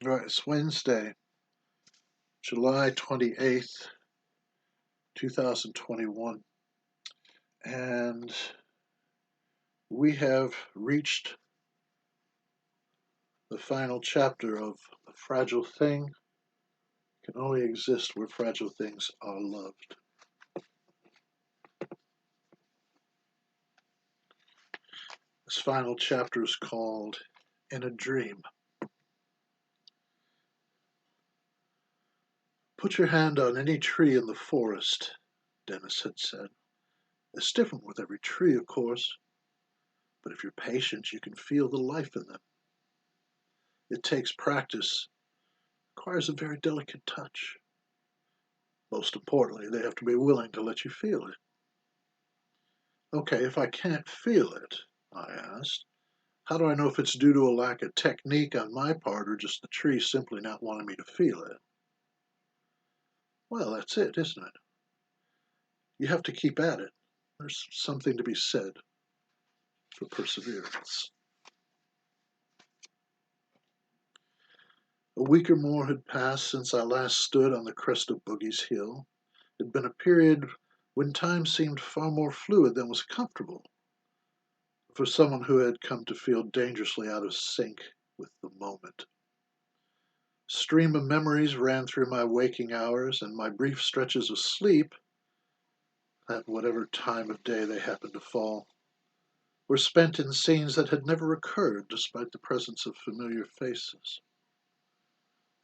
Right, it's Wednesday, July 28th, 2021, and we have reached the final chapter of A Fragile Thing Can Only Exist Where Fragile Things Are Loved. This final chapter is called In a Dream. Put your hand on any tree in the forest, Dennis had said. It's different with every tree, of course, but if you're patient, you can feel the life in them. It takes practice, requires a very delicate touch. Most importantly, they have to be willing to let you feel it. Okay, if I can't feel it, I asked, how do I know if it's due to a lack of technique on my part or just the tree simply not wanting me to feel it? Well, that's it, isn't it? You have to keep at it. There's something to be said for perseverance. A week or more had passed since I last stood on the crest of Boogie's Hill. It had been a period when time seemed far more fluid than was comfortable for someone who had come to feel dangerously out of sync with the moment. Stream of memories ran through my waking hours, and my brief stretches of sleep, at whatever time of day they happened to fall, were spent in scenes that had never occurred despite the presence of familiar faces.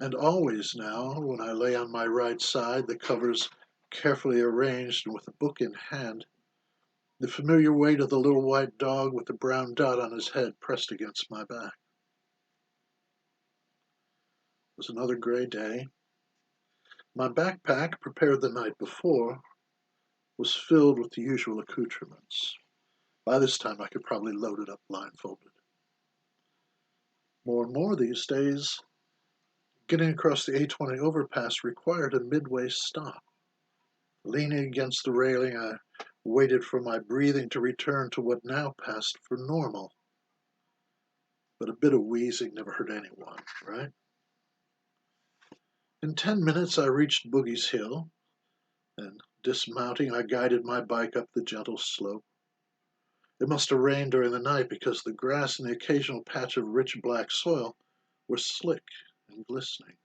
And always now, when I lay on my right side, the covers carefully arranged and with a book in hand, the familiar weight of the little white dog with the brown dot on his head pressed against my back. It was another gray day. My backpack, prepared the night before, was filled with the usual accoutrements. By this time, I could probably load it up blindfolded. More and more these days, getting across the A20 overpass required a midway stop. Leaning against the railing, I waited for my breathing to return to what now passed for normal. But a bit of wheezing never hurt anyone, right? In 10 minutes, I reached Boogie's Hill, and dismounting, I guided my bike up the gentle slope. It must have rained during the night because the grass and the occasional patch of rich black soil were slick and glistening.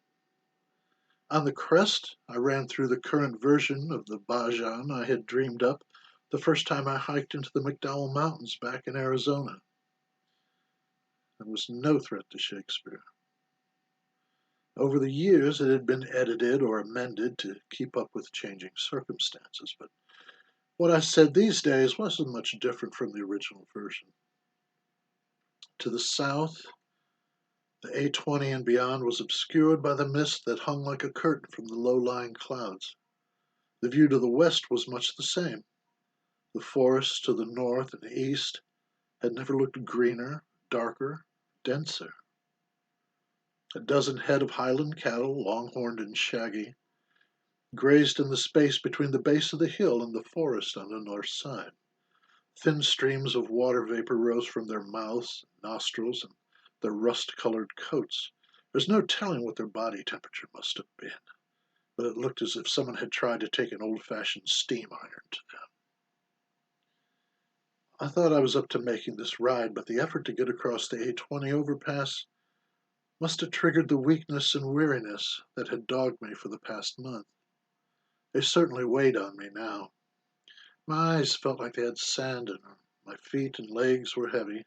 On the crest, I ran through the current version of the Bajan I had dreamed up the first time I hiked into the McDowell Mountains back in Arizona. There was no threat to Shakespeare. Over the years, it had been edited or amended to keep up with changing circumstances, but what I said these days wasn't much different from the original version. To the south, the A20 and beyond was obscured by the mist that hung like a curtain from the low-lying clouds. The view to the west was much the same. The forests to the north and east had never looked greener, darker, denser. A dozen head of Highland cattle, long-horned and shaggy, grazed in the space between the base of the hill and the forest on the north side. Thin streams of water vapor rose from their mouths, nostrils, and their rust-colored coats. There's no telling what their body temperature must have been, but it looked as if someone had tried to take an old-fashioned steam iron to them. I thought I was up to making this ride, but the effort to get across the A20 overpass must have triggered the weakness and weariness that had dogged me for the past month. They certainly weighed on me now. My eyes felt like they had sand in them. My feet and legs were heavy.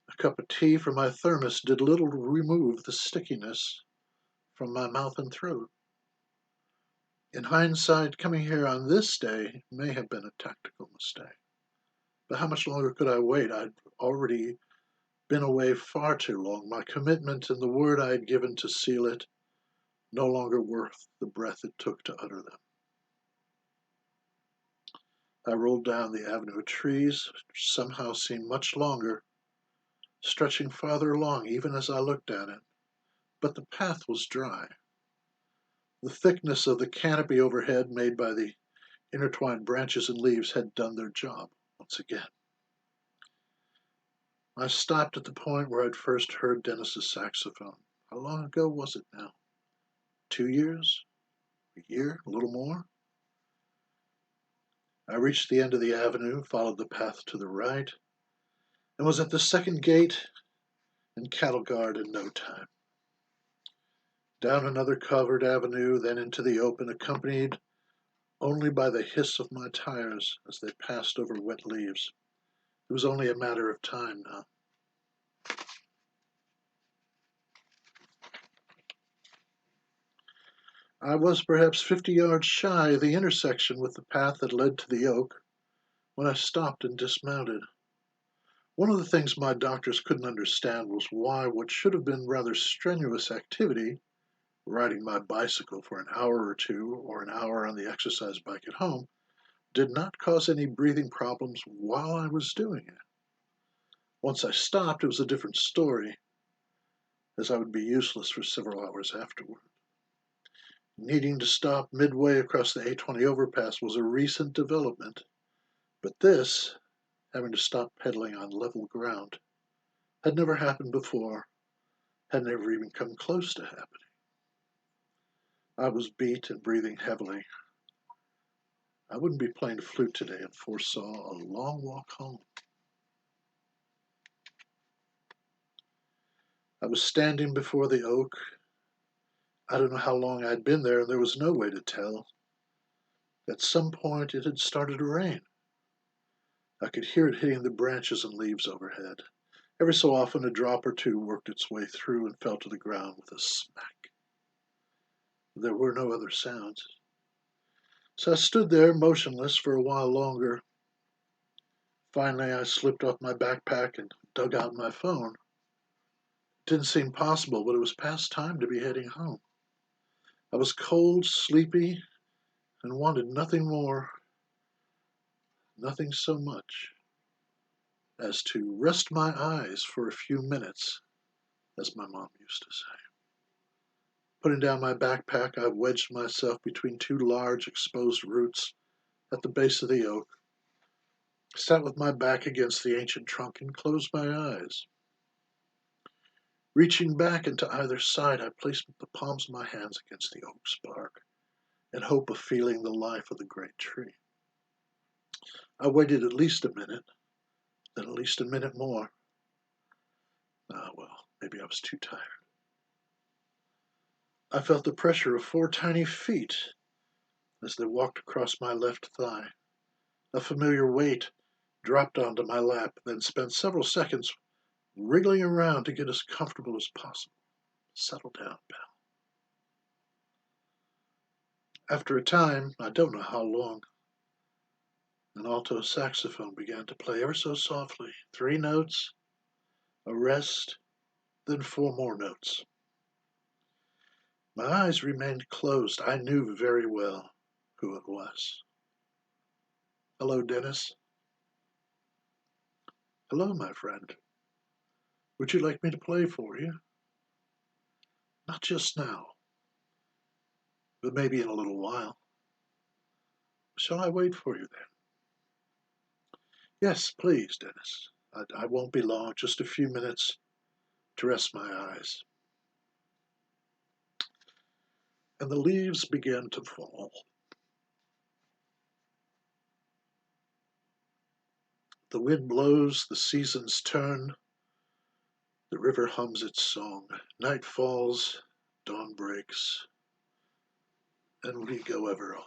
A cup of tea from my thermos did little to remove the stickiness from my mouth and throat. In hindsight, coming here on this day may have been a tactical mistake. But how much longer could I wait? I'd already been away far too long. My commitment and the word I had given to seal it no longer worth the breath it took to utter them. I rolled down the avenue of trees, which somehow seemed much longer, stretching farther along even as I looked at it. But the path was dry. The thickness of the canopy overhead, made by the intertwined branches and leaves, had done their job once again. I stopped at the point where I'd first heard Dennis's saxophone. How long ago was it now? 2 years? A year? A little more? I reached the end of the avenue, followed the path to the right, and was at the second gate and cattle guard in no time. Down another covered avenue, then into the open, accompanied only by the hiss of my tires as they passed over wet leaves. It was only a matter of time now. I was perhaps 50 yards shy of the intersection with the path that led to the oak when I stopped and dismounted. One of the things my doctors couldn't understand was why what should have been rather strenuous activity, riding my bicycle for an hour or two or an hour on the exercise bike at home, did not cause any breathing problems while I was doing it. Once I stopped, it was a different story, as I would be useless for several hours afterward. Needing to stop midway across the A20 overpass was a recent development, but this, having to stop pedaling on level ground, had never happened before, had never even come close to happening. I was beat and breathing heavily. I wouldn't be playing the flute today and foresaw a long walk home. I was standing before the oak. I don't know how long I'd been there, and there was no way to tell. At some point, it had started to rain. I could hear it hitting the branches and leaves overhead. Every so often, a drop or two worked its way through and fell to the ground with a smack. There were no other sounds. So I stood there motionless for a while longer. Finally, I slipped off my backpack and dug out my phone. It didn't seem possible, but it was past time to be heading home. I was cold, sleepy, and wanted nothing more, nothing so much, as to rest my eyes for a few minutes, as my mom used to say. Putting down my backpack, I wedged myself between two large exposed roots at the base of the oak, sat with my back against the ancient trunk, and closed my eyes. Reaching back into either side, I placed the palms of my hands against the oak's bark, in hope of feeling the life of the great tree. I waited at least a minute, then at least a minute more. Well, maybe I was too tired. I felt the pressure of 4 tiny feet as they walked across my left thigh. A familiar weight dropped onto my lap, then spent several seconds wriggling around to get as comfortable as possible. Settle down, pal. After a time, I don't know how long, an alto saxophone began to play ever so softly. 3 notes, a rest, then 4 more notes. My eyes remained closed. I knew very well who it was. Hello, Dennis. Hello, my friend. Would you like me to play for you? Not just now, but maybe in a little while. Shall I wait for you then? Yes, please, Dennis. I won't be long, just a few minutes to rest my eyes. And the leaves began to fall. The wind blows, the seasons turn, the river hums its song. Night falls, dawn breaks, and we go ever on.